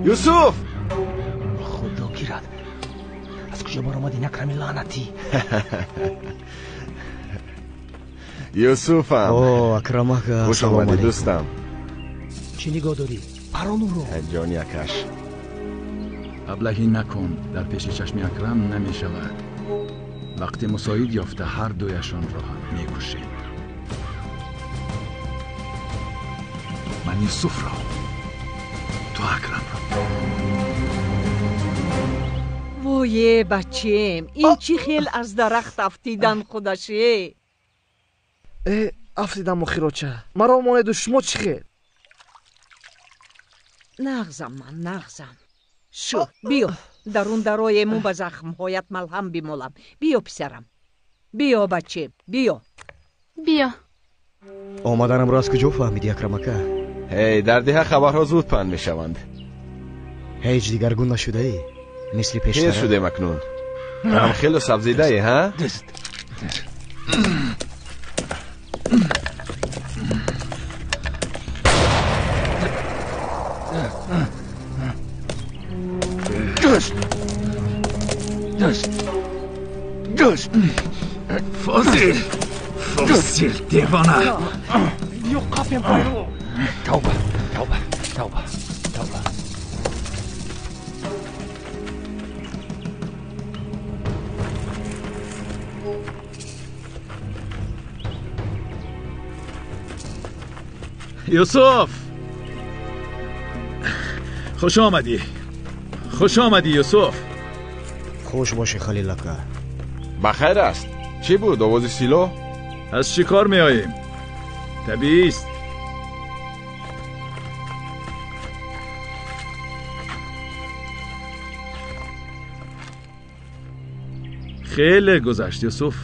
یوسف خدا گیرد از کجا بار آمدی نکرمی لعنتی؟ یوسفم. اکرمک. خوش آمدی دوستم. چی نگاه داری؟ پرانو رو جان یکش. ابلهی نکن، در پیش چشم اکرم نمی شود. وقتی مساعد یافته هر دویشان را هم می کشید. من یوسف را، تو اکرم را. وای بچیم، این چی خیل از درخت افتیدن خودشه؟ افتیدم خیروچه مرا ماند و شما چی خیل؟ نغزم من نغزم. شو بیا درون درای مو به زخمهایت ملهم بیمالم. بیا پسرم، بیا بچه بیا. بیا. آمدنم را از کجا فهمیدی اکرمکه؟ هی در ده خبرها زود پند می شوند. هیچ دیگرگون نشده ای؟ مثل پیشتره؟ هیچ شده مکنون. تنم خیلی سبزیده ای ها؟ دست فاصل دیوانه. یو قفیم پایرو. توبه. یوسف خوش آمدی یوسف. خوش باشی خلیلکه. بخیر است. چی بود آواز سیلو؟ از شکار می آییم. طبیعی است. خیلی گذشت یوسف،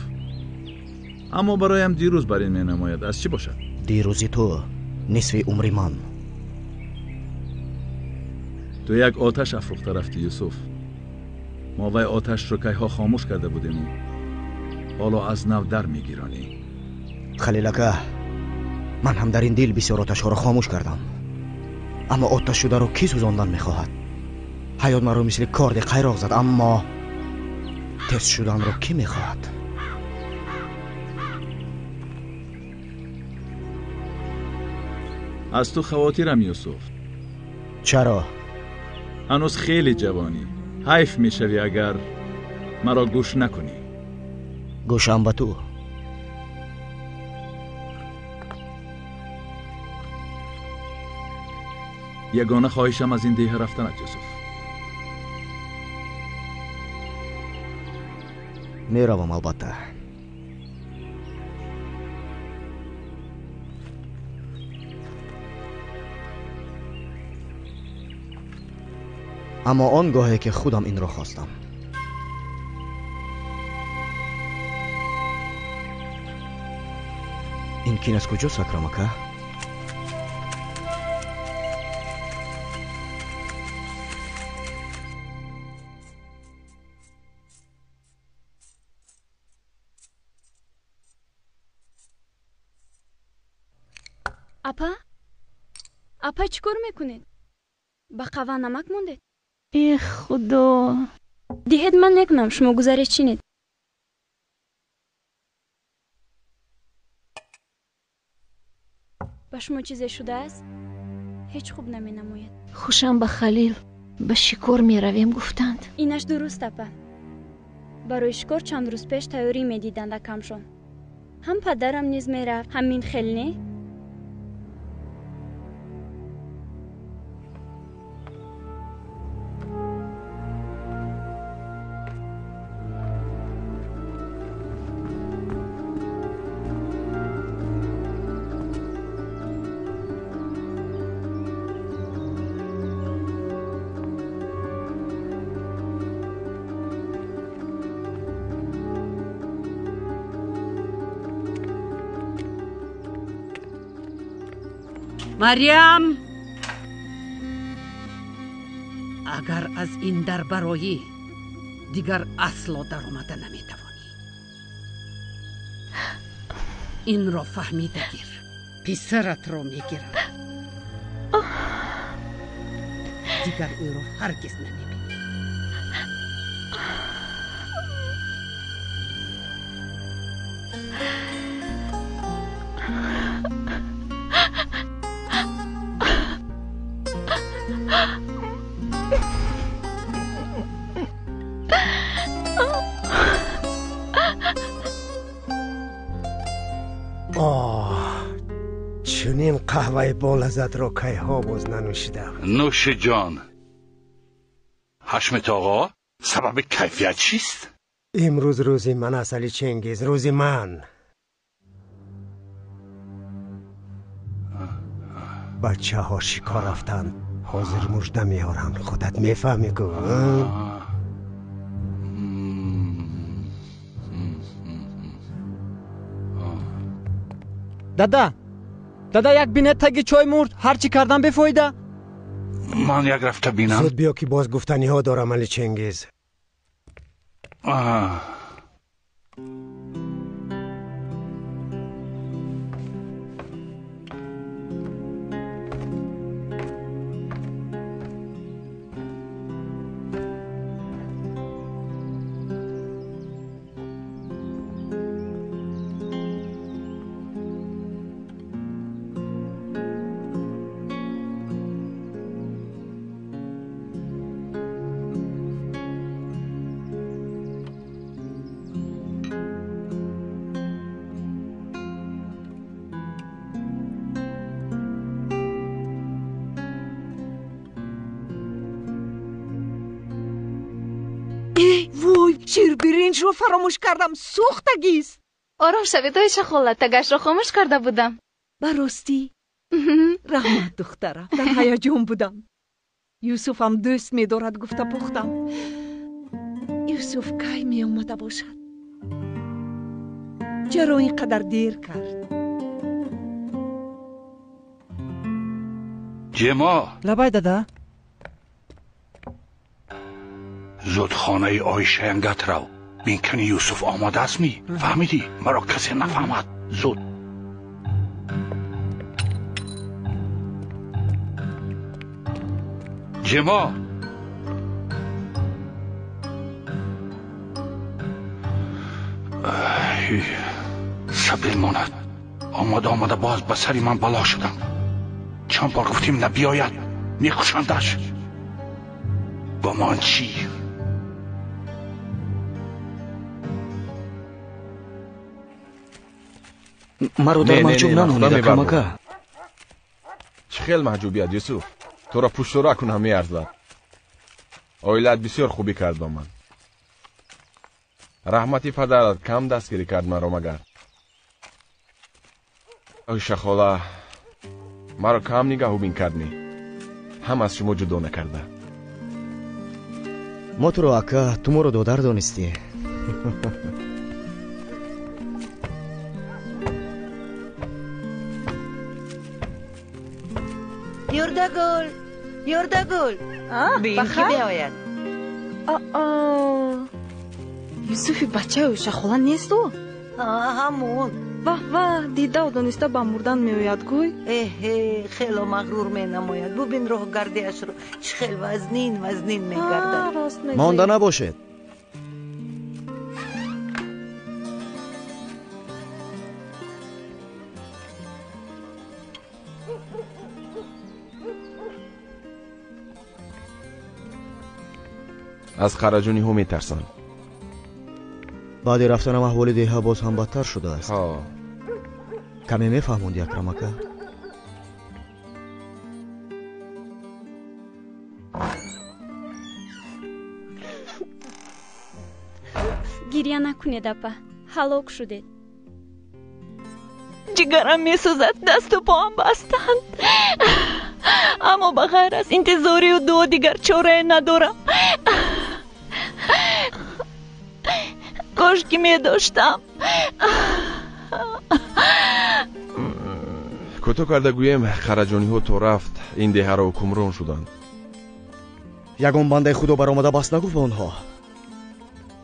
اما برایم دیروز بر این می نماید. از چی باشد؟ دیروزی تو نصف عمری من. تو یک آتش افروخته رفتی یوسف. ما وی آتش رو که ها خاموش کرده بودیم، حالا از نو در می گیرانی. خلیلکه من هم در این دل بسیار آتش ها رو خاموش کردم، اما آتش شده رو کی سوزاندن می خواهد؟ حیات من رو مثل کارد قیراق زد، اما تست شدن رو کی می خواهد؟ از تو خواتیرم یوسف. چرا؟ هنوز خیلی جوانی. حیف می شوی اگر مرا گوش نکنی. گوشم به تو. یگانه خواهشم از این دیه رفتنت یوسف. می روم البته. اما آنگاهی که خودم این را خواستم. این کین از کجا اکرمکه؟ اپا چیکار میکنید؟ با قهوه نمک موندید؟ ای خدا. دیهد من نکنم، شما گزارش چینید؟ با شما چیزی شده است؟ هیچ خوب نمی نموید. خوشم به خلیل به شکار می رویم گفتند. اینش درست اپا. برای شکار چند روز پیش تیاری می دیدند کمشون. هم پدرم نیز می رفت همین خیل نه؟ مریم، اگر از این در برایی دیگر اصلا در آمده نمیتوانی. این را فهمیده گیر. پسرت را میگیرم. دیگر او را هرگز نمی‌بینی. چنین قهوه بالذت را کی ها باز ننوشیدم. نوش جان. حشمت آقا، سبب کیفیت چیست؟ امروز روزی من است علی چنگیز، روزی من. بچه ها شکار رفتن، حاضر مژده میارم، خودت میفهمی که دادا یک بینه تگی چای مرد، هرچی کردم بفایده. من یک رفته بینم. زود بیا که باز گفتنی ها دارم علی چنگیز. شیر برنج رو فراموش کردم، سوختگیست. آرام شوید های شخالت، تگش را خاموش کرده بودم. براستی؟ رحمت دخترم، در هیجان بودم. یوسف هم دوست می دارد گفته پختم. یوسف کی می آمده باشد؟ چرا اینقدر دیر کرد؟ جما لبای دادا زود خانه آیشه انگت رو. بین کنی یوسف آماده است می فهمیدی؟ مرا کسی نفهمد. زود. جما صبر ماند. آماده باز به سری من بلا شدم. چند بار گفتیم نبیاید، میکشندش. با من چی؟ مرا در محجوب نمونید کمکه. چه خیلی محجوبیت یوسف، تو را پشت را کنم میارزد. اویلت بسیار خوبی کرد با من. رحمتی پدرت کم دستگیری کرد مرا مگر. آیشه خاله مرا کم نگاه بین کردنی. هم از شما جدا نکرده. ما تو رو اکا، تو ما رو دادر دانستی. یردگل بین که بیاید. یوسفی بچه اوشه خاله نیست او؟ همون. واه دیده و دانسته با مردن میوید گوی. خیلی مغرور می نماید. ببین راه گردیش رو چه خیلی وزنین می گردد. مانده نباشد. از خرجونی ها میترسن. بعد رفتنم احوال دیها باز هم بدتر شده است. ها کمی میفهموندی اکرم اکا؟ گریه نکنید اپا، هلاک شدید. جگرم میسوزد، دست و پاهم بستند. اما بغیر از انتظاری و دو دیگر چاره ندارم. کاش که می داشتم. کتو کرده گویم خرجانی ها تو رفت این دیه را حکمران شدند. یگان بنده خدا برآمده بس نگفت به آنها.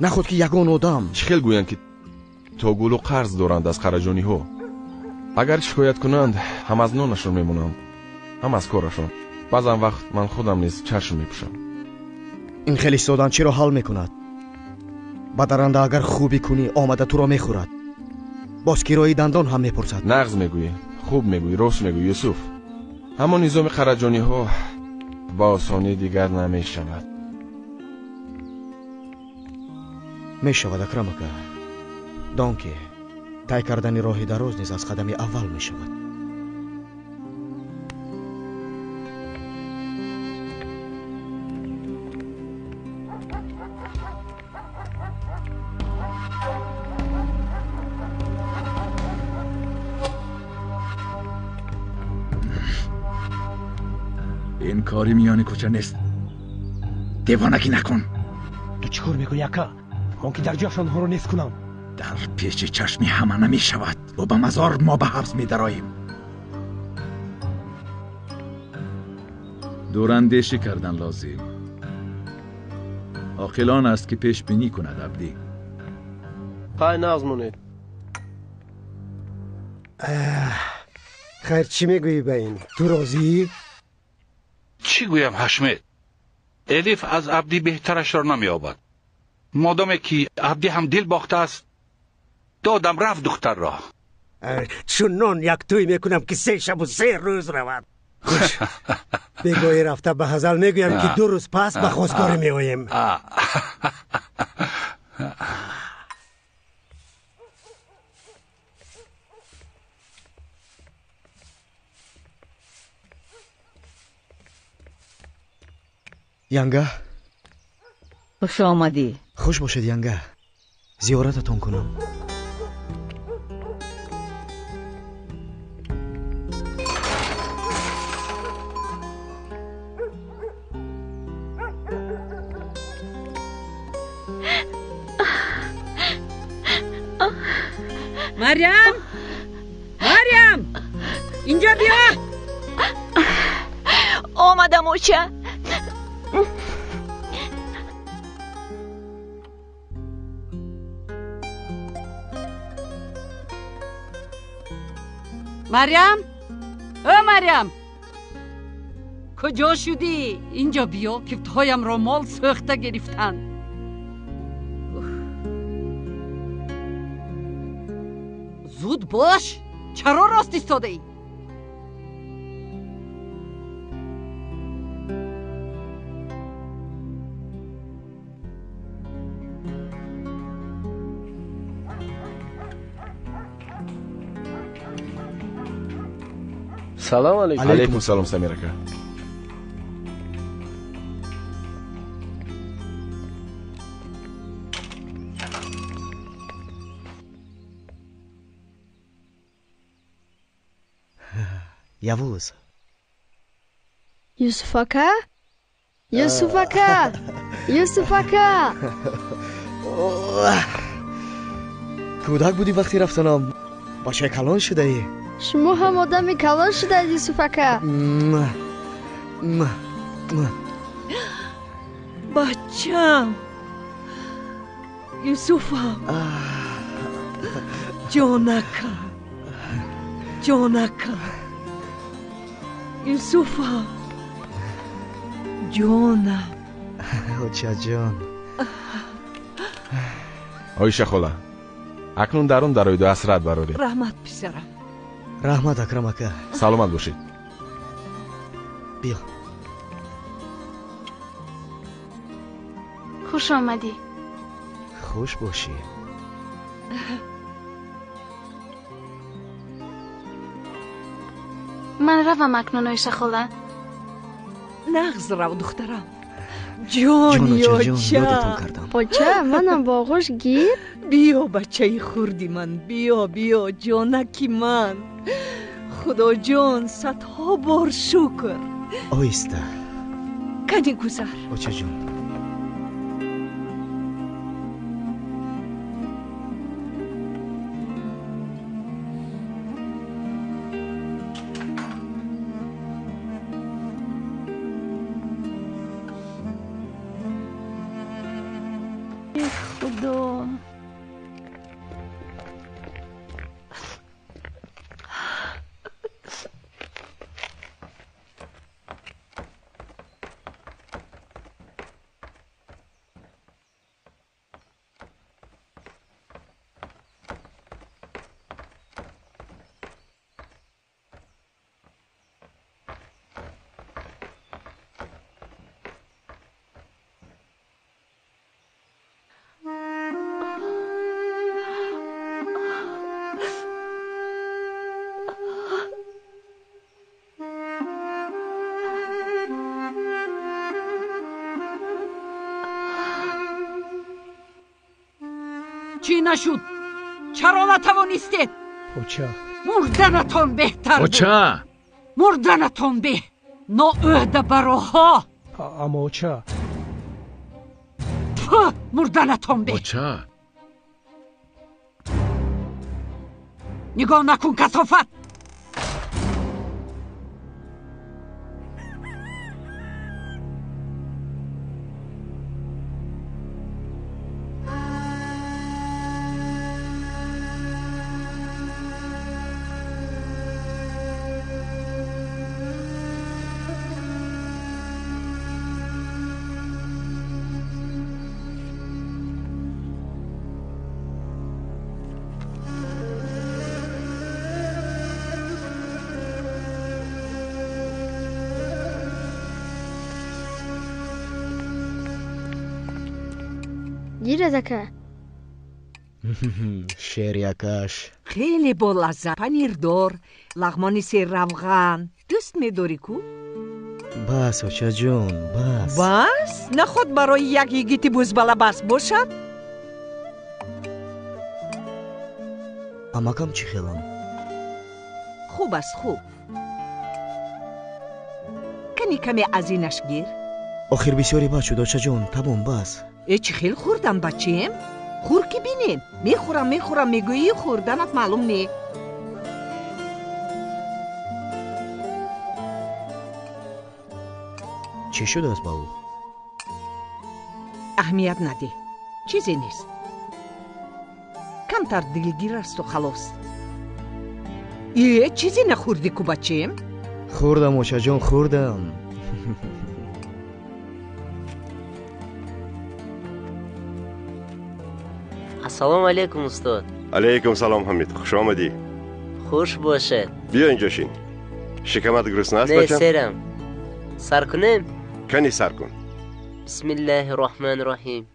نخود که یگان آدم. چه خیلی گویند که تا گول و قرض دارند از خرجانی ها. اگر شکایت کنند هم از نانشون میمونند هم از کارشون. баъзан вақт ман худам низ чашм мепӯшам. ин хеле истодан чиро ҳал мекунад? ба даранда агар хубӣ кунӣ омада туро мехӯрад. боз кирои дандон ҳам мепурсад. нағз мегӯӣ, хуб мегӯӣ, рост мегӯӣ юсуф. ҳамон низоми қараҷониҳо ба осонӣ дигар намешавад. мешавад акрам ака. дон ки тай кардани роҳи дароз низ аз қадами аввал мешавад. این کاری میان کوچه نیست. دیوانگی نکن. تو چیکار میکنی اکا؟ من که در جاشان ها رو نیست کنم. در پیش چشمی همه نمیشود و به مزار ما به حبس میدراییم. دوراندیشی کردن لازم. عاقلان است که پیش بینی کند عبدی. خواهی نغز مونید. خیر چی میگویی به این؟ تو راضی؟ چی گویم حشمت؟ الیف از عبدی بهترش را نمی‌یابد. مادامی که عبدی هم دل باخته است دادم رفت دختر را. چونان یک توی میکنم که 3 شب و 3 روز رود. بگویی رفته به هزل میگویم که 2 روز پس به خواستگاری میآییم. янга خوش آمدی. خوش باشید янга. زیارتتون کنم. مریم، مریم، اینجا بیا. آمدم اوچه. مریم، مریم، کجا شدی؟ اینجا بیا. کفتهایم را مال سوخته گرفتند. زود باش. چرا راست ایستاده ای؟ سلام علیکم. علیکم سلام سمیر اکا. یوز. یوسف اکا؟ یوسف اکا؟ یوسف اکا؟ کودک بودی وقتی رفتنم. بچه کلان شده ای. شما هم آدم کلان شده یوسف اکا. بچم، یوسفم، جانکا، جانکا، یوسفم، جانم. اوچه جان. آیشه خولا اکنون درون درآیید و حسرت برارید. رحمت پسرم. رحمت اکرم اکا. سلامت باشید. بیا. خوش آمدی. خوش باشی. من روم اکنون آیشه خولا. نغز رو دخترم. جانی آچه. آچه منم با آغوش گیر. بیا بچه خوردی من. بیا بیا جانکی من. خدا جان صدها بار شکر. آیسته. کنی گذر. آچه جان. خدا. نشد چرا نتوانستید؟ اوچا مردنتان بهتر بود. اوچا مردنتان به ناعهده براها. اما اوچا مردنتان به. اوچا نگاه نکن کثافت. گیره دکه شیریکش خیلی با لذت. پنیردار، لغمان سیر روغن. دوست می‌داری کو؟ بس اوچا جون بس. بس؟ نخود برای یک یگیتی بزباله بس باشد؟ اما کم چی خیلم؟ خوب است خوب. کنی کمی از اینش گیر. آخر بسیاری بد شد اوچا جون. تمام بس. چی خیل خوردم بچیم؟ خور که بینیم. میخورم میگویی خوردنت معلوم نی. چی شده است با او؟ اهمیت نده. چیزی نیست. کمتر دلگیر است و خلاص. چیزی نخوردی کو بچیم؟ خوردم اوچا جون خوردم. السلام علیکم استاد. علیکم سلام حمید، خوش آمدی. خوش باشه. بیا اینجا شین. شکمت گرسنه است نه بچم؟ سرم. سر کنیم؟ کنی سر کن. بسم الله الرحمن الرحیم.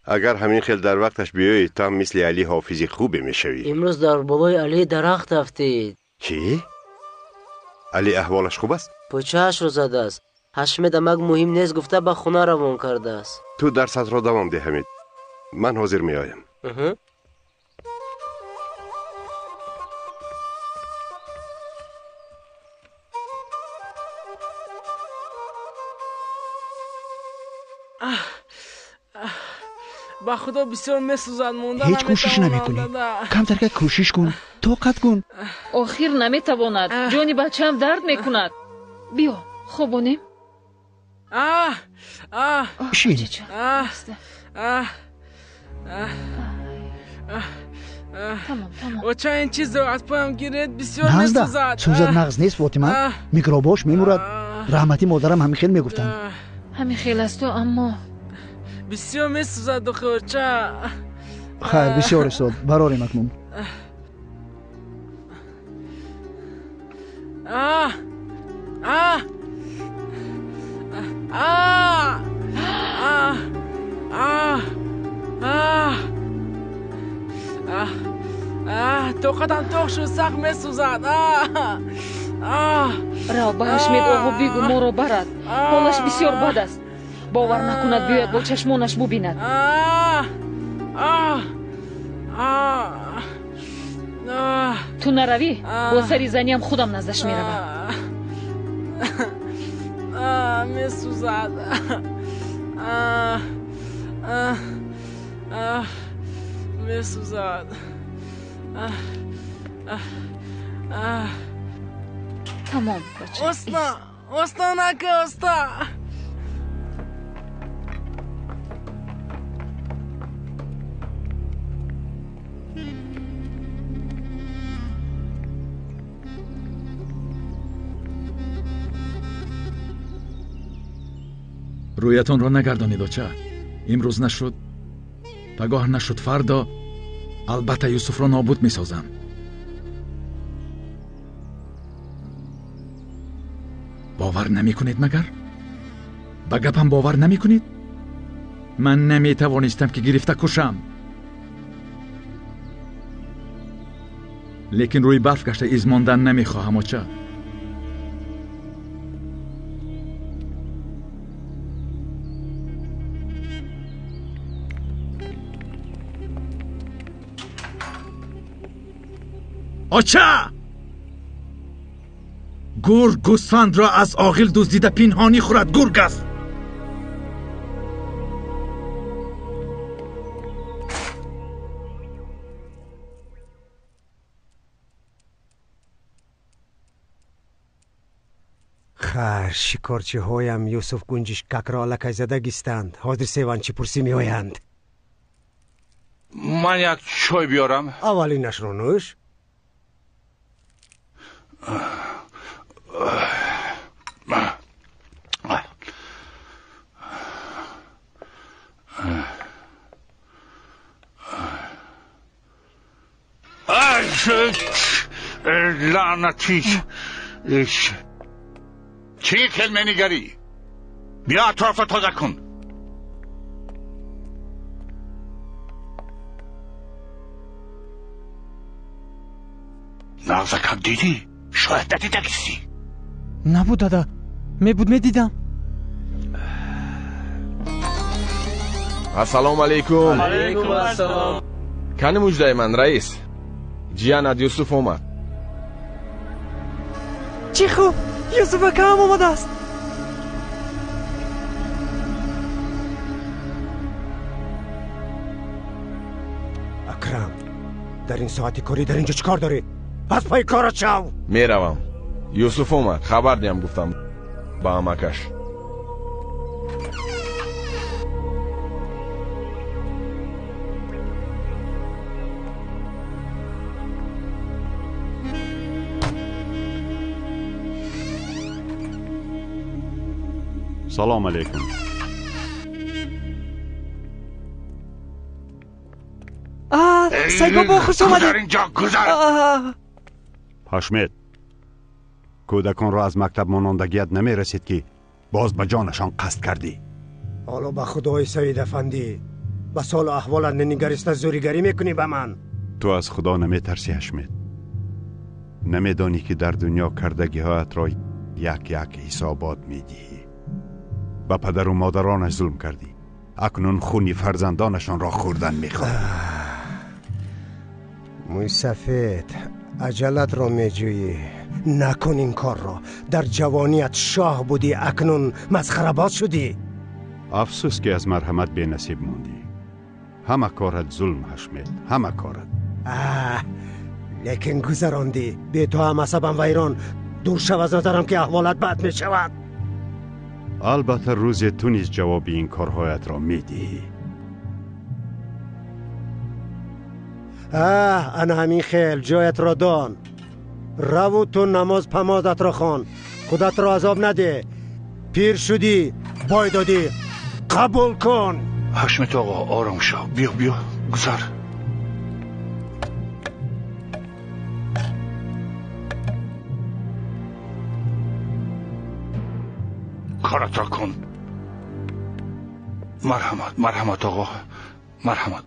اگر همین خیل در وقتش بیایی تا مثل علی حافظی خوبی میشوی. امروز در بالای علی درخت رفتید. چی؟ علی احوالش خوب است؟ پوچه‌اش رو زده است. حشم دمک مهم نیست گفته به خونه روان کرده است. تو درست را دوام ده حمید. من حاضر می آیم. با خدا بسیار میسوزد موندن. هیچ کوشش نمیکنی. کمتر که کوشش کن. طاقت کن. آخر نمیتواند. جانی بچه‌ام درد میکند. بیا خوابونیم. شین. اوچا این چیز رو از پایم گیرید بسیار نازده میسوزد. سوزد مغز نیست فاطمه. میکروباش میمورد. رحمتی مادرم همین خیل میگفتن. همین خیل است تو اما بسیار میسوزد دخه اوچا. خیر بسیار استاد براری مکنون. طاقتم تاق شد سخت میسوزد. رو به حشمت آقا بگو ما رو برد. حالش بسیار بد است. باور نکند بیاید با چشمانش ببیند. تو نروی با سری زنیم خودم نزدش میروم. میسوزد. میسوزد. تمام بچه. استا نکه استا. رویتان را نگردانید آچه. امروز نشد پگاه نشد فردا البته یوسف را نابود می سازم. باور نمی کنید مگر؟ به گپم باور نمی کنید؟ من نمی توانستم که گرفته کشم. لیکن روی برف گشته ایز ماندن نمی خواهم آچه. آچه گرگ گوسفند را از عاقل دزدیده پنهانی خورد. گرگ است. خیر شکارچی هایم یوسف گنجش ککرا لکه زده گیستند. حاضر سیوانچی پرسی می آیند. من یک چای بیارم. اولینش رو نوش. لعنتی چی کلمه نگری؟ بیا اطراف تازه کن. نازکم دیدی؟ شاید ندیده کسی. نبود دادا. میدیدم. السلام علیکم. علیکم السلام. کانی مجده من رئیس. جیانت یوسف اومد. چی خوب. یوسف اکا هم اومده است. اکرم در این ساعتی کاری در اینجا چکار داری؟ از پای کارت شو. میروم. یوسف اومد. خبر دیم گفتم با امکش. سلام علیکم. سید بابا خوش اومده. گذر اینجا گذر. حشمت کودکان را از مکتب مانندگیت نمی رسید که باز به جانشان قصد کردی. حالا به خدای سید افندی به سال احوالت ننگریسته زوریگری میکنی به من. تو از خدا نمی ترسی حشمت. نمی دانی که در دنیا کردگی هایت را یک یک حسابات می دهی. به پدر و مادرانش ظلم کردی. اکنون خونی فرزندانشان را خوردن میخواد. موی سفید عجلت را میجویی. نکن این کار را. در جوانیت شاه بودی اکنون مسخره‌باز شدی. افسوس که از مرحمت بی نصیب موندی. همه کارت ظلم حشمت. همه کارت. لیکن گذراندی. به تو هم عصبم ویران. دور شو از نظرم که احوالت بد میشود. البته روز تو نیز جواب این کارهایت را میدی. انا همین خیل جایت را دان. رو تو نماز پمازت را خوان. خودت را عذاب نده. پیر شدی بای دادی. قبول کن. حشمت آقا آرام شو. بیا گذر. کارت را کن. مرحمت آقا. مرحمت.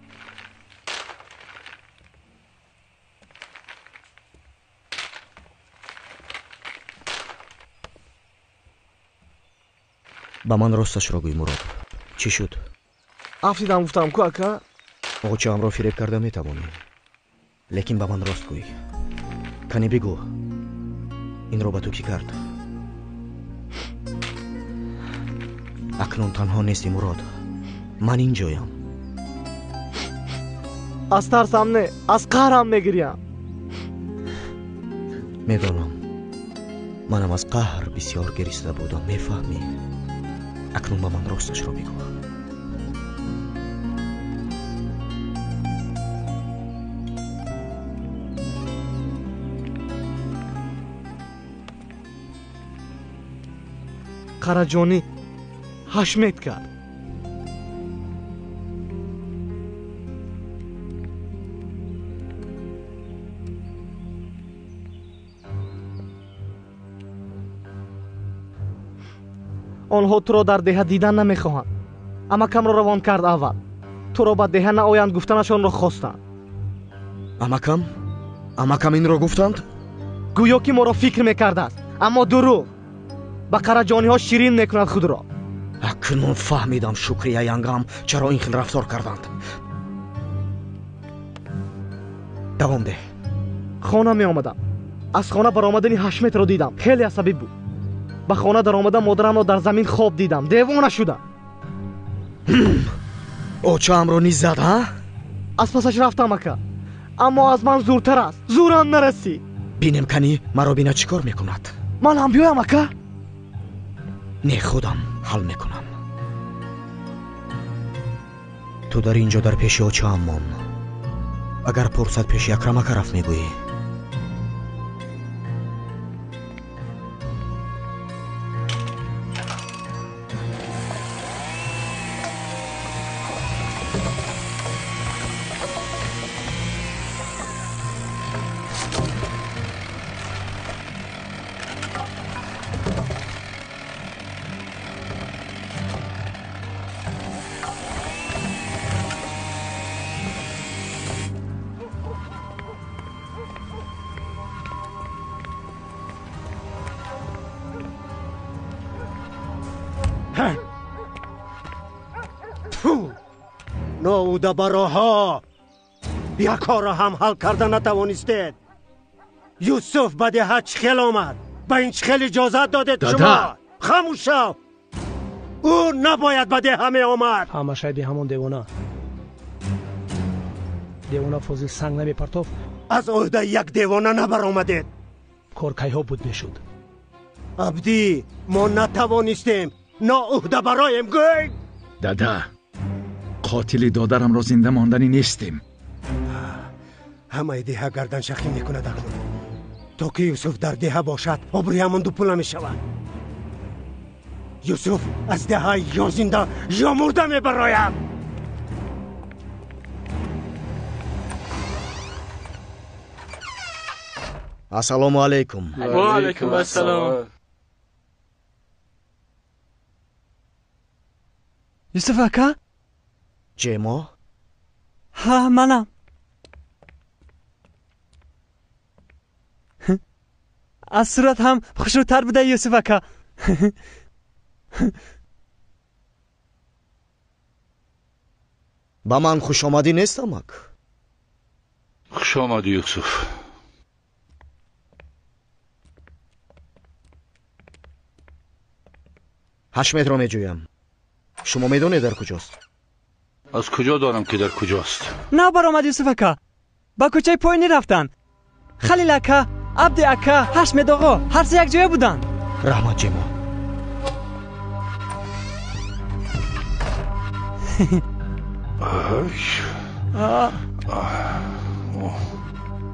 با من راستش را گوی مراد. چی شد؟ افسیدم گفتم کو اکا. آقا هم را فریب کرده میتوانی. لیکن با من راست گوی. کنی بگو این را با تو کی کرد؟ اکنون تنها نیستی مراد. من اینجایم. از ترسم نه. از قهرم میگریم. میدانم. منم از قهر بسیار گریسته بودم. میفهمی؟ اکنون با من راستش را بگو. قراجانی حشمت کرد. آنها تو را در دهه دیدن نمیخواهند. امکم را روان کرد اول. تو را به دهه نآیند گفتنشان را خواستند. امکم این را گفتند؟ گویا که ما را فکر میکرده است. اما دروغ. با قراجانی ها شیرین میکند خود را. اکنون فهمیدم شکریه ینگم چرا این خیل رفتار کردند. دوام ده. خانه می آمدم. از خانه برآمدن حشمت را دیدم. خیلی عصبی بود. به خانه در آمدم مادرم را در زمین خواب دیدم. دیوانه شدم. اوچام رو نیز زد ها؟ از پسش رفتم اکا. اما از من زورتر است. زورم نرسی. بینم کنی مرا بینا چیکار میکند؟ من هم بیایم اکا؟ نه خودم حل میکنم. تو در اینجا در پیش اوچام مان. اگر پرسد پیش اکرم اکا رفت میگویی. ناوده براها یک کار هم حل کرده نتوانستید. یوسف به ده چخیل آمد. به این چخیل اجازت دادید شما؟ خاموش شو. او نباید به ده همه آمد. همه شاید همون دیوانه فوزی سنگ نمی پرتوف. از عهده یک دیوانه نبر آمدید. کار که ها بود میشد. عبدی ما نتوانستیم. نا عهده برایم گوی. دادا قاتل دادرم را زنده ماندنی نیستیم. همه دیها گردن شخی میکنه در خود. تا که یوسف در دیها باشد عبری همون دو پول نمیشود. یوسف از دیها یا زنده یا مرده میبرایم. السلام علیکم. و علیکم السلام. یوسف اکا؟ جیما؟ ها منم. از صورت هم خوشروتر بوده یوسف اکا. با من خوش آمدی نیستم اک. خوش آمدی یوسف. حشمت را میجویم. شما میدونید در کجاست؟ از کجا دارم که در کجاست؟ نه برآمد یوسف اکا. با کوچه پایینی رفتن. خلیل اکا، عبد اکا، حشمت آقا هر سه یک جای بودن. رحمت جیما.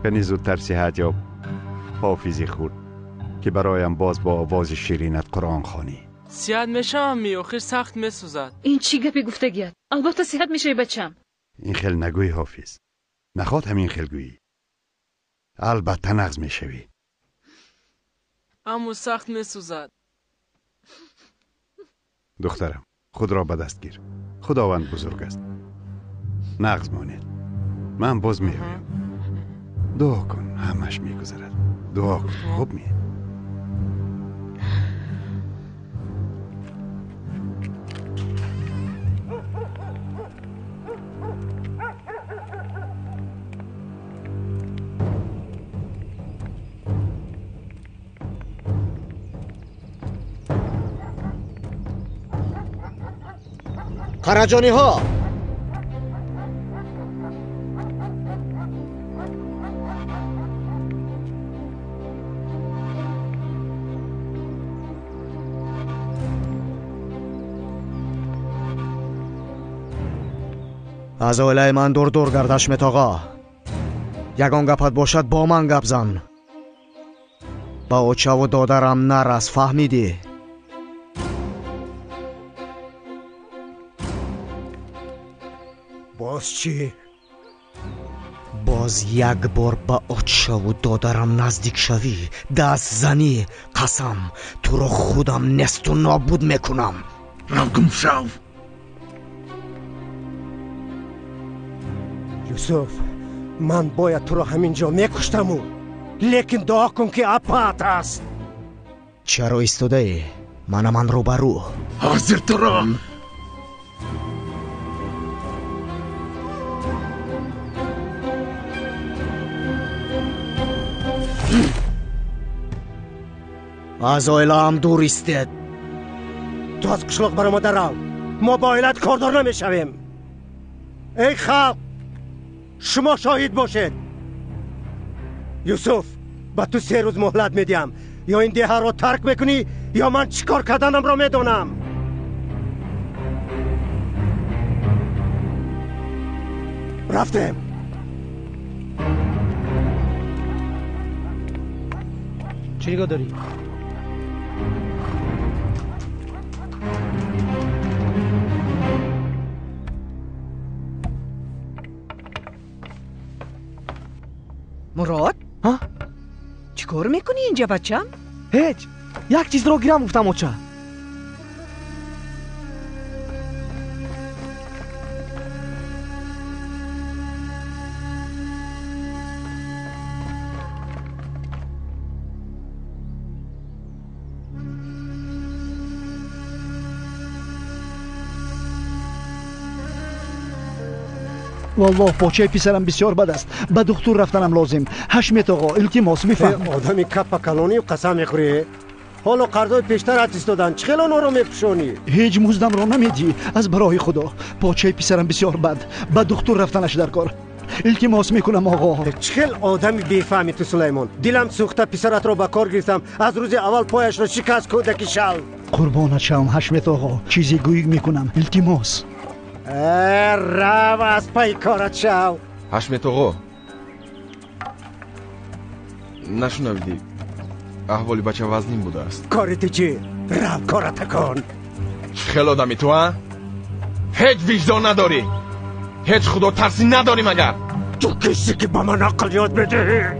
کنی زودتر صحت یاب حافظی خورد که برایم باز با آواز شیرینت قرآن خوانی. صحت میشم می آخر سخت میسوزد. این چی گپی گفته گیاد؟ البته صحت میشه بچم. این خیل نگوی حافظ. نخواد همین خیل گویی. البته نغز میشوی. اما سخت میسوزد. دخترم خود را به دست گیر. خداوند بزرگ است. نغز مانید. من باز میگویم. دعا کن همش میگذرد. دعا کن خوب می. قرجانی ها از اولای من دور دور گرد حشمت آقا. یگان گپت باشد با من گپ زن. با اوچه و دادرم نرس فهمیدی؟ باز چی؟ باز یک بار با اوچه و دادرم نزدیک شوی دست زنی قسم تو رو خودم نست و نابود میکنم. رگم شو. یوسف من باید تو رو همینجا میکشتم لیکن دعا کن که اپات است. چرا ایستاده ای؟ من رو برو حاضر ترم. از oilam دور isted. تو از قشلاق برا ما درو. ما با عائلت کاردار نمیشویم. ای خلق، شما شاهد باشید. یوسف، با تو 3 روز مهلت میدیم. یا این دیه را ترک میکنی یا من چیکار کردنم را میدونم. رفتیم. چی نگاه داری؟ مراد؟ ها؟ چیکار میکنی اینجا بچم؟ هیچ. یک چیز رو گیرم گفتم اوچه. والله پاچه پسرم بسیار بد است. به دکتر رفتنم لازم. حشمت آقا التماس بفهم. آدمی کپ کلانی و قسم میخوری؟ حالا قرضای پیشتر ات دادن چه خیلی رو میپشونی؟ هیچ مزدم رو نمیدی. از برای خدا پاچه پسرم بسیار بد. به دکتر رفتنش در کار. التماس میکنم آقا. چه خیلی آدمی بیفهمی تو سلیمان. دلم سوخته پسرت رو به کار گرفتم. از روز اول پایش رو شکست کودکی شل. قربانت شوم حشمت آقا. چیزی گویی میکنم. التماس. رو از پای کارت شو. حشمت آقا، نشنویدی احوالی بچه وزنین بوده است. کارت چی؟ رو کارت کن. خیلی آدمی تو ها؟ هیچ وجدان نداری؟ هیچ خدا ترسی نداری مگر؟ تو کسی که با من عقل یاد بده.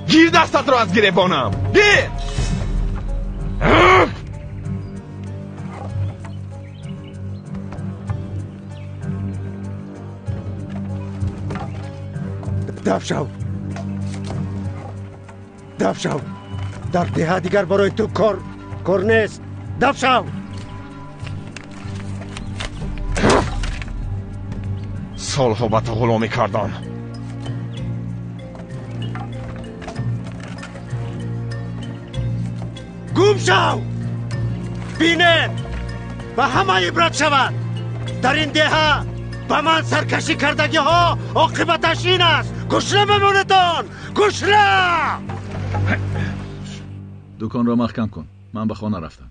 گیر دستت رو از گریبانم. گیر. دف شو. دف شو. در دیها دیگر برای تو کار نیست. دف شو. سالها با تو غلامی کردم. گم شو. بینه و همه عبرت شود. در این دیها با من سرکشی کردگی ها عاقبتش این است. گشنه بمونتان. گشنه. دکان را محکم کن. من به خانه رفتم.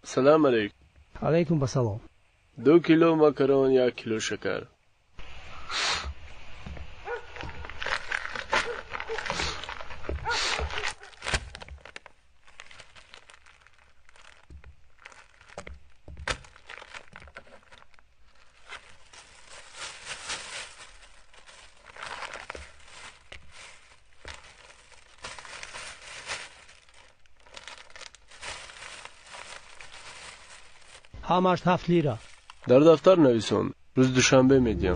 سلام علیکم. علیکم بسلام. 2 کیلو مکرون 1 کیلو شکر. همش 7 لیره. در دفتر نویسون. روز دوشنبه میدیم.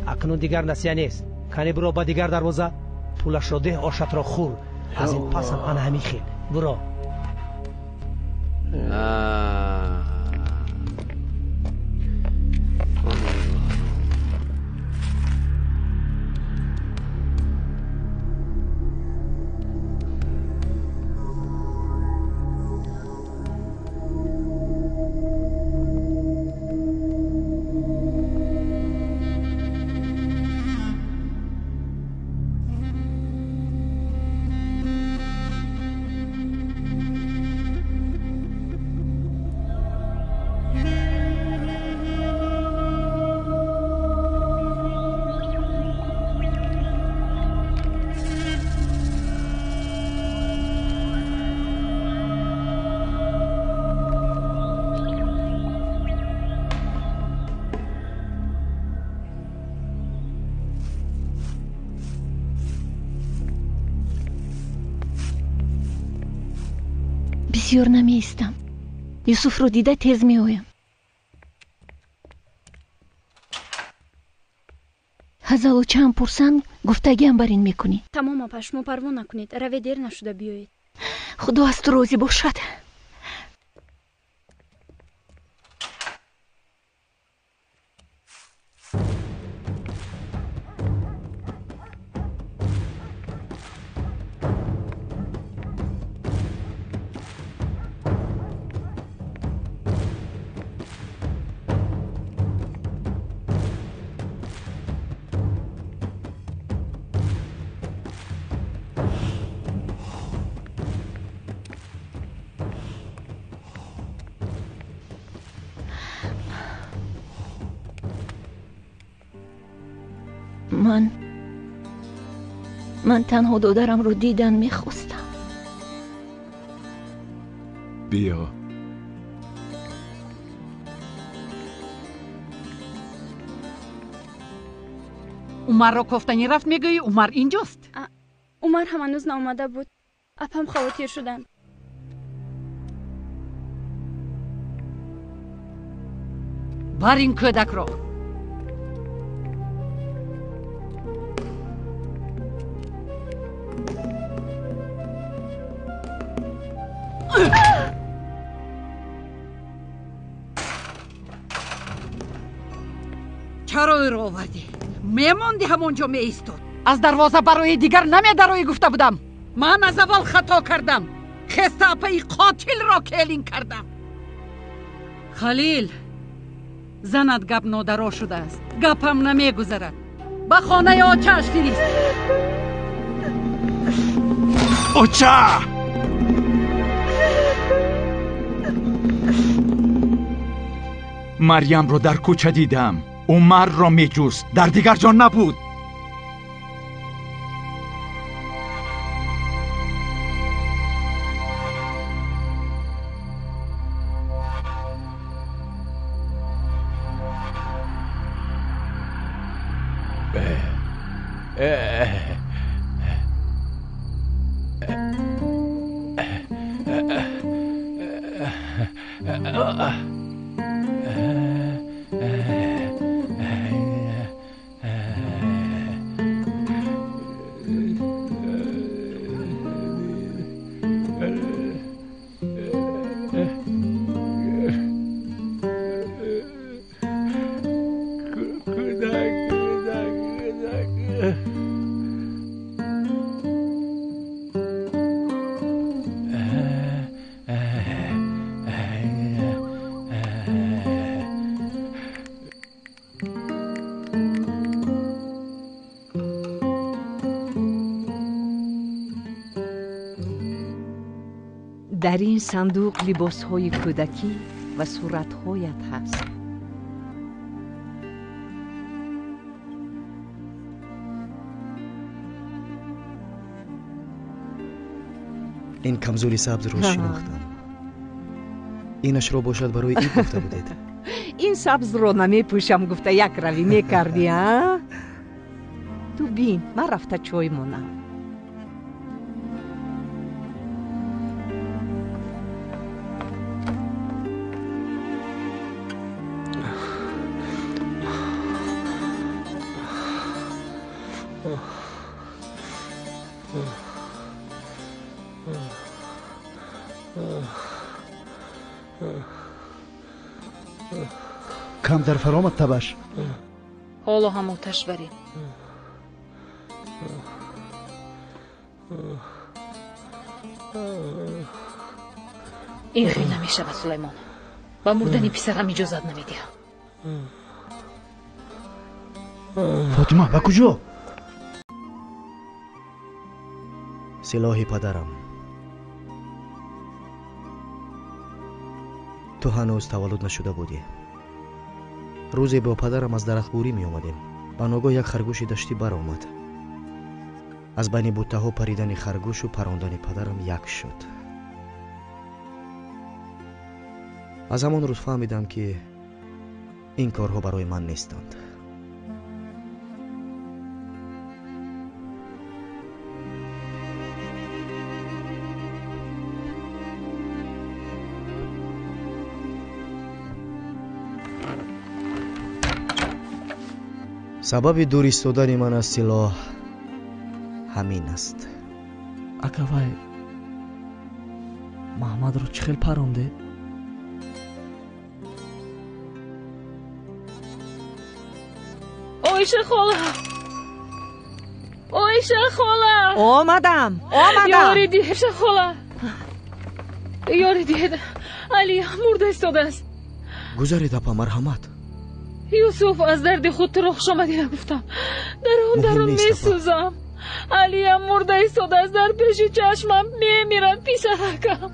اکنون دیگر نسیه نیست. کنی برو با دیگر دروازه. پولش را ده آشت را خور. از این پس هم انا همی خیل. برو. بسیار نمیستم. یوسف رو دیده تیز میایم. هزار و چند پرسند گفتگی هم برین میکنی. تمام پشمو پروا نکنید. روی دیر نشده بیایید. خدا از تو روزی باشد. من تنها دادرم رو دیدن میخواستم. بیا. عمر رو گفتنی رفت میگویی عمر اینجاست. عمر هم هنوز نامده بود. اپم خواهتیر شدن. بر این کودک رو. چرا رو آوردی؟ میماندی همونجا می ایستاد. از دروازه برای دیگر نمیدروی گفته بودم. من از اول خطا کردم. خسته اپای قاتل را کلین کردم. خلیل، زنت گپ نادرا شده است. گپم نمیگذرد. به خانه آچه‌اش فرست. آچه! مریم رو در کوچه دیدم. عمر را میجوست. در دیگر جا نبود. در این صندوق لباس‌های کودکی و صورت‌هایت هست. این کمزوری سبز رو شناختم. اینش رو باشد برای این گفته بودید. این سبز رو نمیپوشم گفته یک روی میکردی ها؟ تو بین من رفته چای مونم. کم در فرامد تبش. حالا هم آتش بریم. این خیلی نمیشه با سلیمان. با مردن پسرم اجازت نمیدیم. فاطمه با کجا؟ سلاح پدرم. تو هنوز تولد نشده بودی. روزی با پدرم از درخت بوری می اومدیم. با ناگاه یک خرگوش دشتی بر آمد. از بین بوته ها پریدن خرگوش و پراندن پدرم یک شد. از همان روز فهمیدم که این کارها برای من نیستند. سبب دور ایستادن من از سلاح همین است. اکاوای محمد رو چخیل پرونده؟ آیشه خاله، آیشه خاله، آمدم یاری دیده خاله، یاری دیده علی مرده ایستاده است. گذارید اپا مرحمت. یوسف از درد خود تو رخش آمدی نگفتم. در اون میسوزم. علی هم مرده ایستاده است در پیش چشمم میمیرد پیسرکم.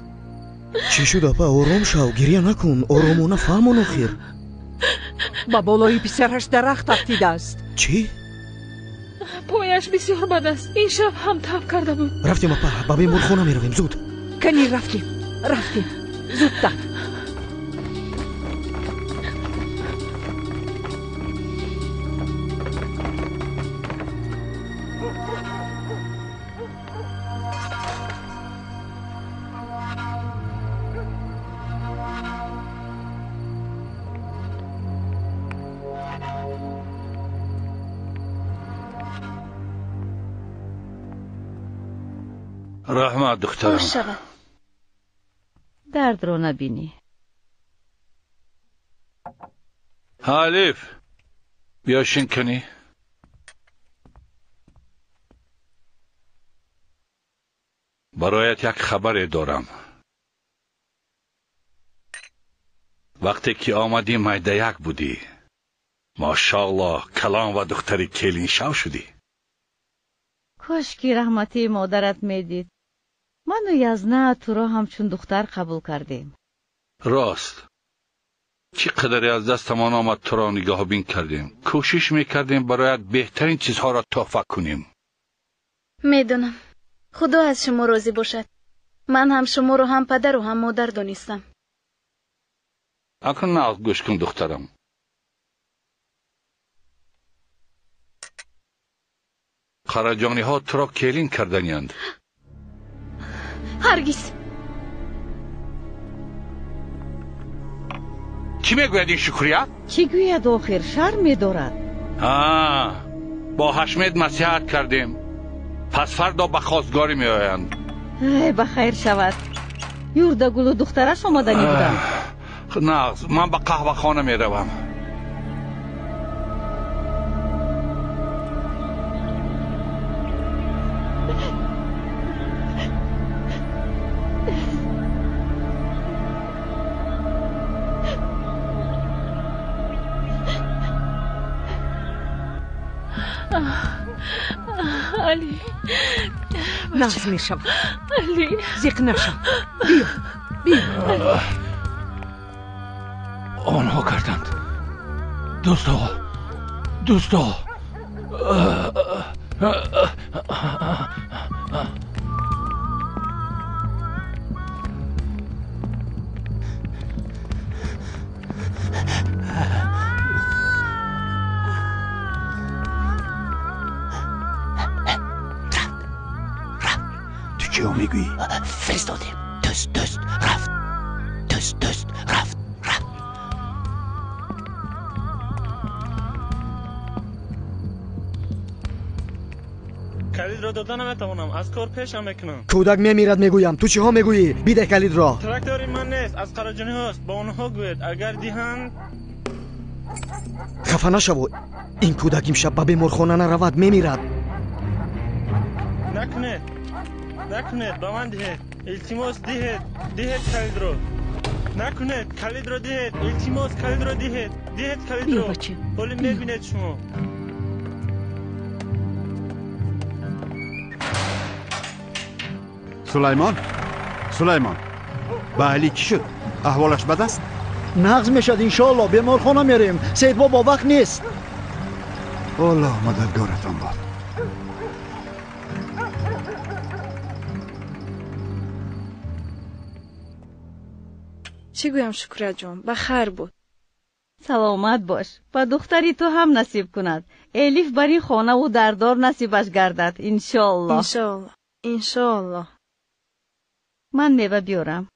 چی شد اپا؟ آرام شو، گریه نکن. آرامونه فهمون خیر. با بالای پسرش درخت افتیده است. چی؟ پایش بسیار بد است. این شب هم تب کرده بود. رفتیم اپا با بیمارخانه می رویم زود. کنی رفتیم زودتر. رحمت دخترم. خوش شود. درد رو نبینی. حالیف بیا شین کنی. برایت یک خبر دارم. وقتی که آمدی میده یک بودی. ماشاءالله کلام و دختری کلین شو شدی. کاش که رحمتی مادرت میدید. من و یزنه تو را همچون دختر قبول کردیم. راست. چقدر از دستمان آمد تو را نگاه بین کردیم. کوشش میکردیم برایت بهترین چیزها را تحفه کنیم. میدونم. خدا از شما راضی باشد. من هم شما رو هم پدر و هم مادر دانستم. اکنون نقل گوش کن دخترم. خرجانی ها تو را کلین کردنیند. هرگز. چی میگوید این شکریه؟ چی گوید آخر شرم می‌دارد؟ با حشمت نصیحت کردیم. پس فردا به خواستگاری می آیند. بخیر شود. یورده گل و دخترش آمدنی بودند. نه من به قهوه خانه می روم. علی ناز می شود. علی زیق نشو. بیا آنها کردند. دوستا چیو میگویی؟ فرستادیم. دوست رفت. دوست رفت. کلید را دادن نمیتوانم. از کار پیشم میکنم. کودک میمیرد میگویم. تو چی ها میگویی؟ بیده کلید را. تراکتوری من نیست. از قراجانی هاست. با اونها گوید اگر دیهند. خفه نشو. این کودک امشب به بیمارخانه نرود میمیرد. نکنید با من دهید. التماس دهید کلید رو. نکنید کلید رو دهید. التماس کلید رو دهید کلید رو. ولی میبینید شما. سلیمان با علی چی شد؟ احوالش بد است؟ نقض میشد انشالله. بیمارخانه میریم. سید بابا وقت نیست. الله مددگارتان باد. چی گویم شکریه جان؟ بخیر بود. سلامت باش. با دختری تو هم نصیب کند. الیف بر این خانه و دردار نصیبش گردد انشالله. من میوه بیارم.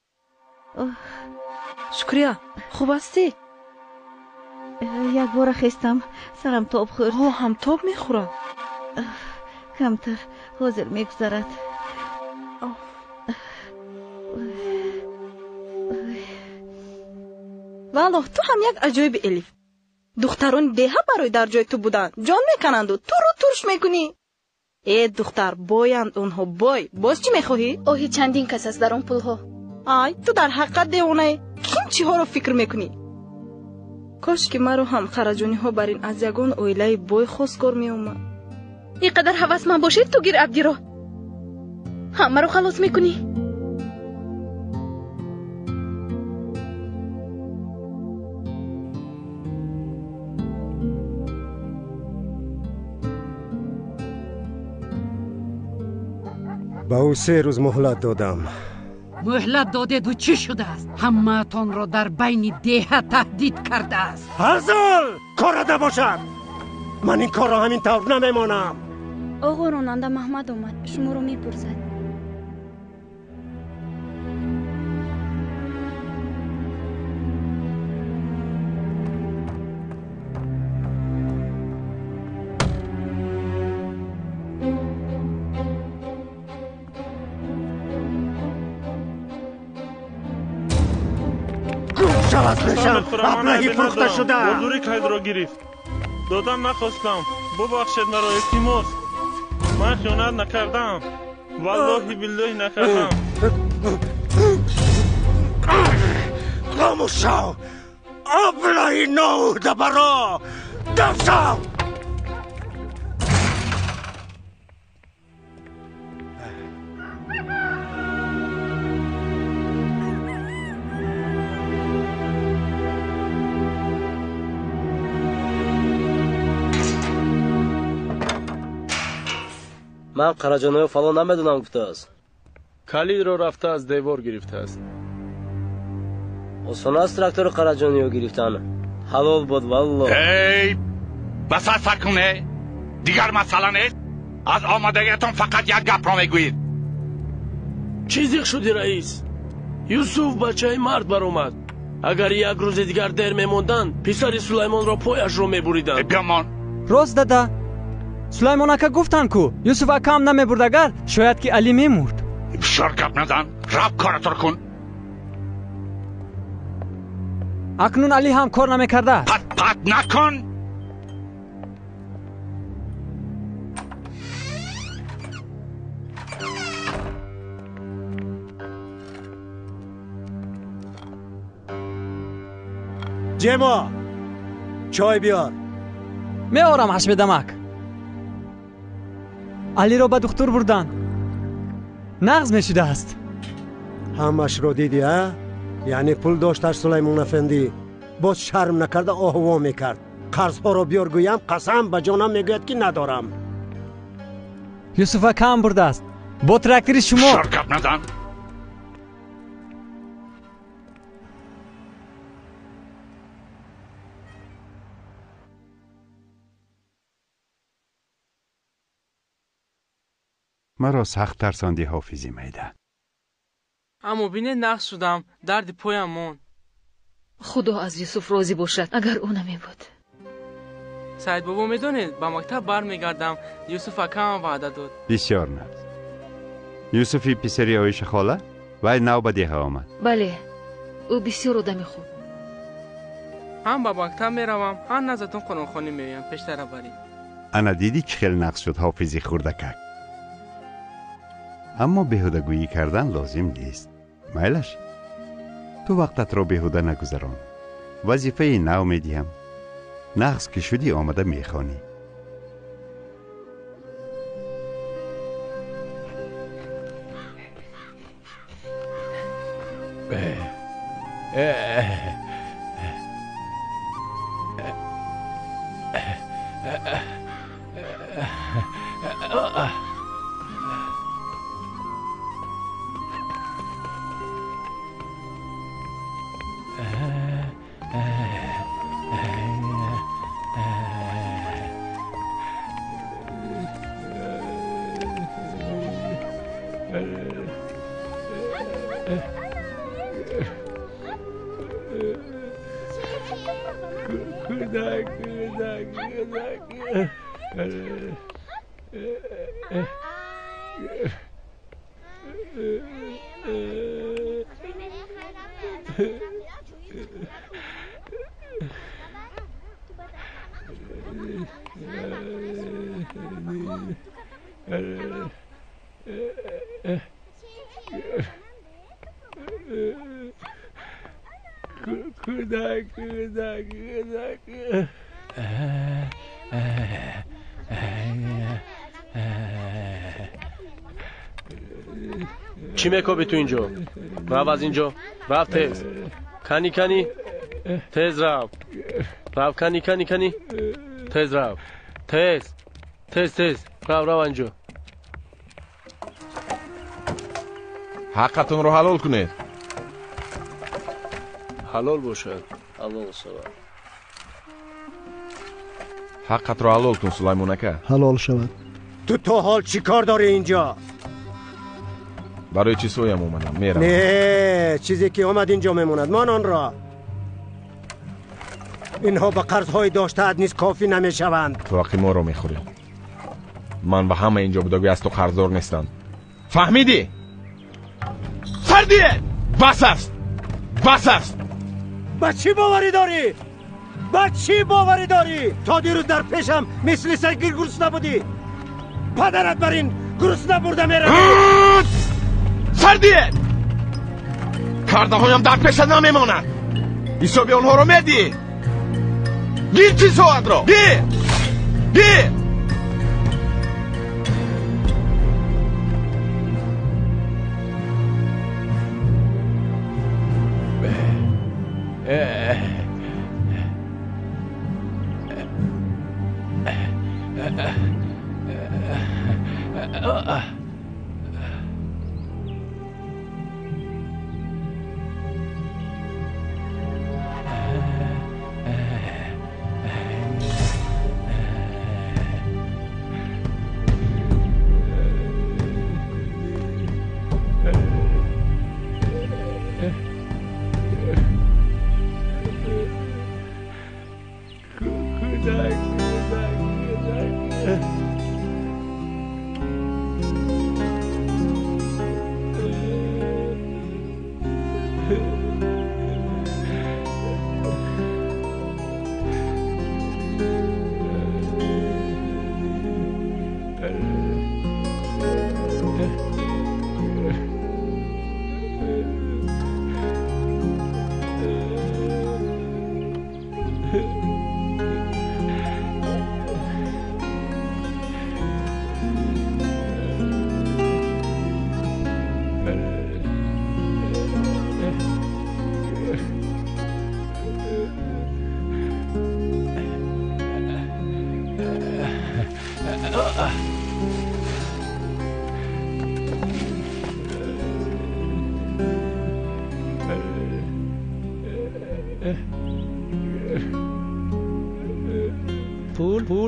شکریه خوب هستی؟ یک بار خستم سرم تاب خورد. هم تاب میخورد؟ کمتر حاضر میگذرد. والله تو هم یک عجایب الیف. دختران دیه برای در جای تو بودن جان میکنند و تو رو ترش میکنی. ای دختر بایند اونها بای. باز چی میخواهی؟ اوهی چندین کس است در اون پولها. تو در حقیقت دیوانه. کیم چی ها رو فکر میکنی؟ کاش که مرا هم خرجانی ها بر این از یگان اویله بای خواستگار می اومد. اینقدر حوث من باشید تو گیر عبدی را همه رو خلاص میکنی. با او 3 روز مهلت دادم. مهلت داده دو چی شده است؟ همه تان را در بین ده تهدید کرده است. هزال کار باشد. من این کار را همین طور نمیمانم. آقا راننده محمد آمد، شما رو میپرسد. ابلهی فروخته شده. بردوری کلید را گرفت. دادن نخواستم. ببخشید مرا التماس. من خیانت نکردم. والله بالله نکردم. خاموش شو. ابلهی ناورده برا. دم شو. من قراجانوی فلان نمیدونم گفته است. کلید رو رفته از دیوار گرفته است. اصلا از تراکتور قراجانیو گرفتن. حلال بود والله. ای بس سکونه. دیگر مسئله نیست. از آمادگیتون فقط یک گپ را میگویید. چیزی شدی رئیس؟ یوسف بچه مرد بر اومد. اگر یک روز دیگر دیر میموندن پسر سلیمان را پایش رو میبریدن. بیامان. راست دادا. سلیمان اکا گفتن کو یوسف اکا هم نمیبرد اگر شاید که علی میمورد. بسیار گپ نزن. رفت کارت رو کن. اکنون علی هم کار نمیکرده. پت نکن. جما چای بیار. میارم حشم دمک. علی را به دکتر بردن. نغز میشده است. همش رو دیدی ها؟ یعنی پول داشتش سلیمان افندی. باز شرم نکرده آهوا میکرد. قرضها رو بیار گویم قسم به جانم میگوید که ندارم. یوسف کم برده است. با تراکتور شما. شرکت نزن. مرا سخت ترساندی حافظی میده. اما بینه نقص شدم. درد پایم مون. خدا از یوسف راضی باشد اگر او نمی بود. سعید بابا میدونید با مکتب برمیگردم. یوسف اکام وعده داد. بسیار نبز. یوسفی پسری آیش خاله وی نو به ده آمد. بله او بسیار آدم خوب. هم با مکتب میروم هم نزدون قرآنخوانی میویم پیشتر بری. انا دیدی چه خیلی نقص شد حافظی خوردکک. اما بهودگویی کردن لازم نیست. میلش تو وقتت را بهوده نگذران. وظیفه نو میدیم. نقص که شدی آمده میخوانی. چی میکوبی تو اینجا؟ رو از اینجا. رفت تیز. کنی تیز رو. رفت کنی تیز رو. تیز رو اینجا. حقتون رو حلال کنید. حلال باشد. حلال شود. حقت رو حلال کن سلیمان اکا. حلال شود. تو حال چی کار داری اینجا؟ برای چی سویم اومدم؟ میرم. نه چیزی که اومد اینجا میموند مانان را. اینها به قرضهای داشته نیست کافی نمیشوند. تو حقی ما رو میخوری. من به همه اینجا بودگوی از تو قرضدار نیستم. فهمیدی؟ سردیه! بس است! بس است! با چی باوری داری؟ با چی باوری داری؟ تا دیروز در پیشم مثل سگیر گرسنه بودی. پدرت بر این گرسنه برده میره. سردیه! کرده هایم در پیشت نمیماند. حسابی اونها رو میدی. گیر چی سواد رو گیر گیر.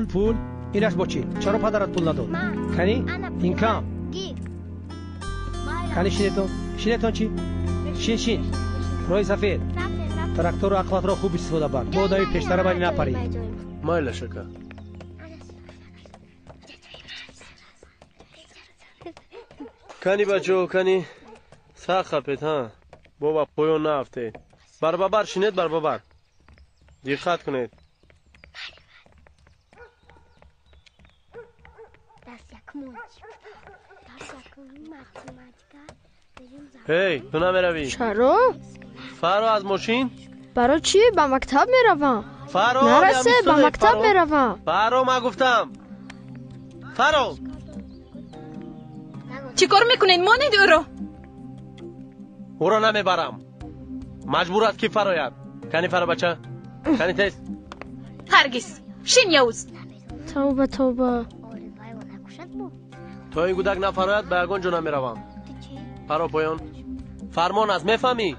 پول اینش با چی؟ چرا پدرت پول نداد؟ کنی؟ این کم کنی شینتون چی؟ شین روی سفید تراکتور و اقوات را خوب استفاده بر بودایی پیشتره بری نپری مایل شکر کنی بچو کنی ساخه پیت ها بابا پویون نافته بر شینید بر دقت کنید هی تو نمیروی چرا؟ فرو از ماشین؟ برای چی؟ به مکتب میروم فرو نرسه به مکتب میروم فرو ما گفتم فرو چی کار میکنین؟ مانید او رو نمیبرم مجبور است که فروید کنی فرو بچه کنی تیز هرگز شین یوز توبه تو این گودک نفروید به اگون جو نمیروم فرو پایان فرمان از میفهمی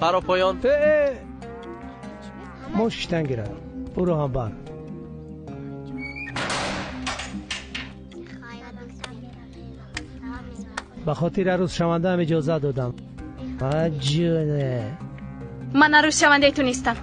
فرو پایان ما شیشتن گیرد او رو هم بر به خاطر عروس شونده هم اجازه دادم مجونه من عروس شونده تو نیستم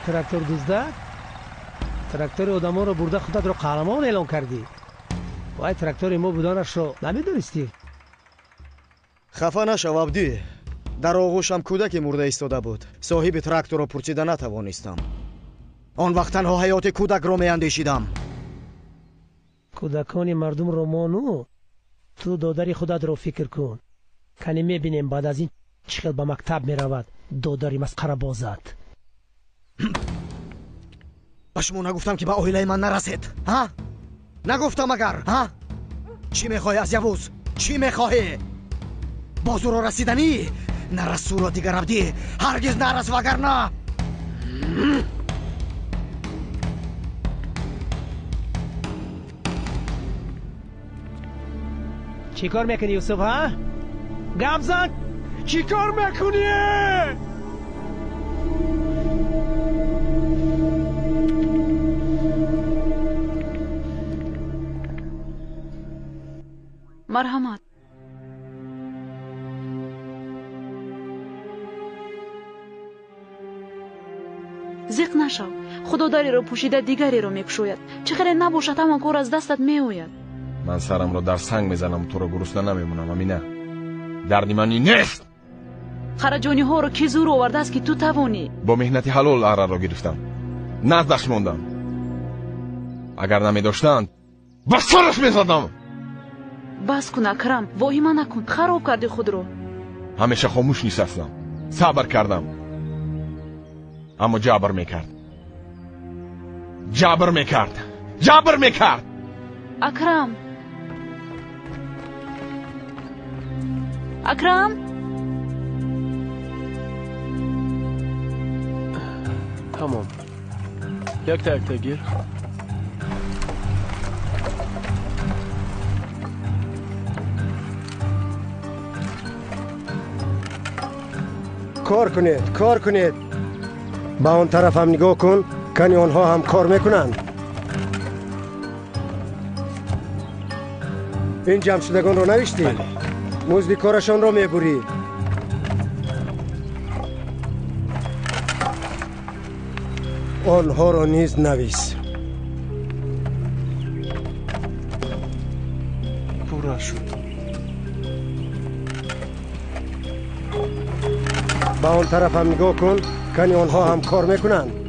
تراکتور دزدک تراکتور آدما رو برده خودت رو قهرمان اعلام کردی وای تراکتور ما بودنش رو نمیدونستی خفه نشو عبدی در آغوشم کودک مرده ایستاده بود صاحب تراکتور رو پرچیده نتوانستم آن وقت تنها حیات کودک رو میاندیشیدم کودکان مردم رو مانو تو دادری خودت رو فکر کن کنی میبینیم بعد از این چقدر به مکتب میرود دادری مسخره بازد به شما نگفتم که به آیله من نرسید ها؟ نگفتم اگر ها؟ چی میخوای از یوز؟ چی میخوای؟ بازو رسیدنی؟ نرس صورتی گرفتی هرگز نرس وگرنه چی کار میکنی یوسف ها؟ گپ زن چی کار میکنی؟ مرحمت زیق نشو خداداری رو پوشیده دیگری رو میکشوید چه خیلی نباشد همان کار از دستت میوید من سرم رو در سنگ میزنم تو رو گرسنه نمیمونم امینه دردی من این نیست خرجانی ها رو کی زور آورده است که تو توانی با مهنتی حلال اره رو گرفتم نزدش موندم اگر نمیداشتند با سرش میزدم بس کن اکرم واهمه نکن خراب کردی خود رو همیشه خاموش نشستم صبر کردم اما جبر میکرد اکرم تمام یک تا گیر کار کنید با اون طرف هم نگاه کن کنی آنها هم کار میکنند این جمع شدگان رو نوشتی؟ بله. مزد کارشان رو میبری آنها رو نیز نویس پورا شد با اون طرف هم نگاه کن کنی آنها هم کار میکنند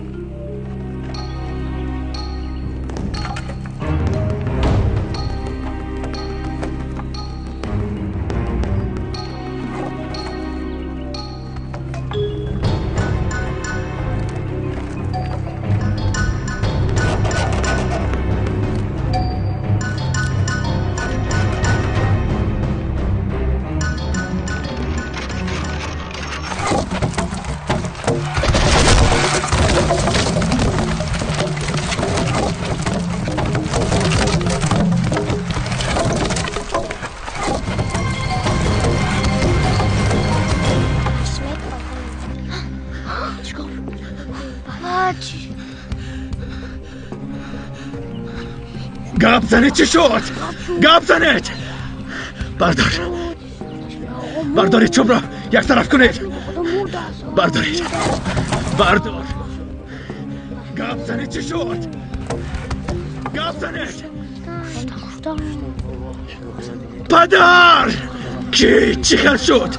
گپ زنید چی شد؟ گپ زنید بردارید چوب را یک طرف کنید بردار گپ زنید چی شد؟ گپ زنید پدر چی خل شد؟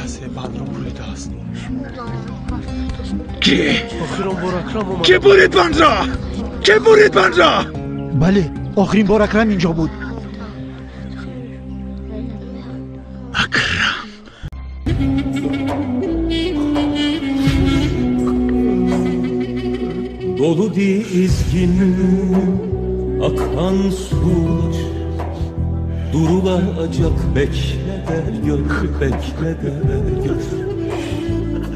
کسی بند رو بریده است کی برید بند را؟ بله آخرین بار اکرم اینجا بود Dolu dizgin akan sular durulacak bekle de gör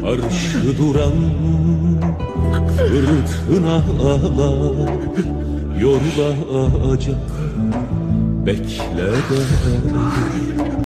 arşı duran fırtınalar yorulacak bekle de